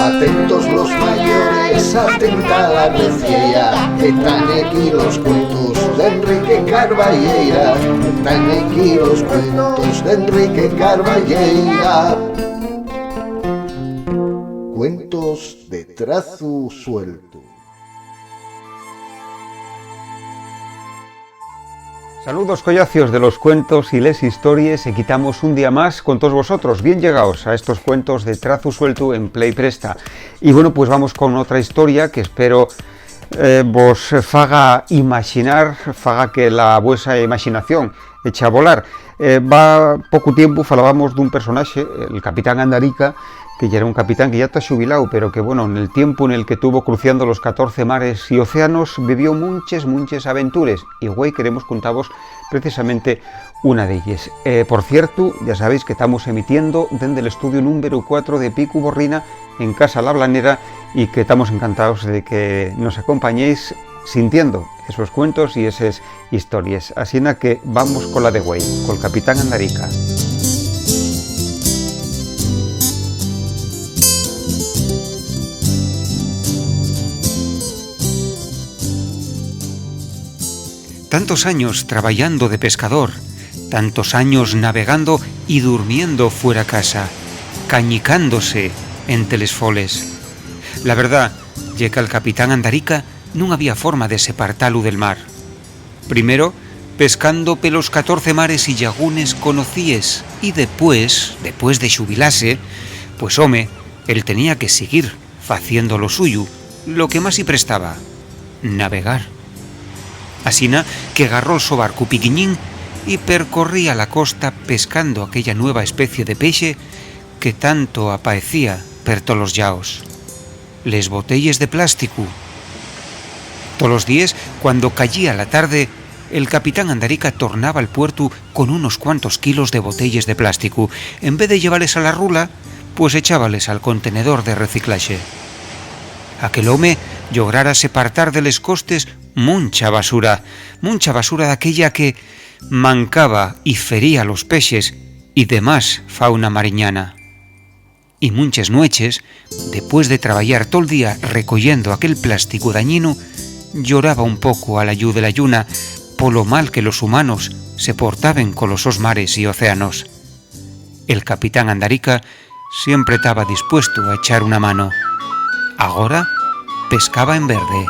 Atentos los mayores, atenta la audiencia, están aquí los cuentos de Enrique Carballeira, están aquí los cuentos de Enrique Carballeira. Cuentos de trazo suelto. Saludos collacios de los cuentos y les historias, y quitamos un día más con todos vosotros. Bien llegados a estos cuentos de trazo suelto en Play Presta. Y bueno, pues vamos con otra historia que espero vos faga imaginar, faga que la vuesa imaginación eche a volar. Va poco tiempo falábamos dun personaje, el Capitán Andarica, que ya era un capitán que ya está xubilado, pero que bueno, en el tiempo en el que tuvo cruciando los 14 mares y océanos, vivió muchas aventuras, y hoy queremos contaros precisamente una de ellas. Por cierto, ya sabéis que estamos emitiendo desde el estudio número 4 de Pico Borrina, en Casa La Blanera, y que estamos encantados de que nos acompañéis sintiendo esos cuentos y esas historias. Así que vamos con la de güey, con el Capitán Andarica. Tantos años trabajando de pescador, tantos años navegando y durmiendo fuera casa, cañicándose entre les foles. La verdad, ye que al Capitán Andarica no había forma de separtarlo del mar. Primero, pescando pelos 14 mares y llagunes conocíes, y después de xubilase, pues home, él tenía que seguir faciendo lo suyo, lo que más y prestaba, navegar. Asina que agarró el so barco piquiñín y percorría la costa pescando aquella nueva especie de peixe que tanto apaecía per tolos los llaos. Les botelles de plástico. Todos los días, cuando caía la tarde, el Capitán Andarica tornaba al puerto con unos cuantos kilos de botelles de plástico. En vez de llevarles a la rula, pues echábales al contenedor de reciclaje. Aquel home lograra separtar de les costes mucha basura de aquella que mancaba y fería los peixes y demás fauna mariñana. Y muchas noches, después de trabajar todo el día recogiendo aquel plástico dañino, lloraba un poco a la lluz de la lluna por lo mal que los humanos se portaban con los mares y océanos. El Capitán Andarica siempre estaba dispuesto a echar una mano. Ahora pescaba en verde.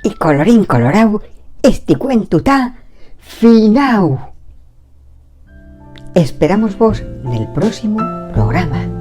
Y colorín colorao, este cuento está finao. Esperamos vos en el próximo programa.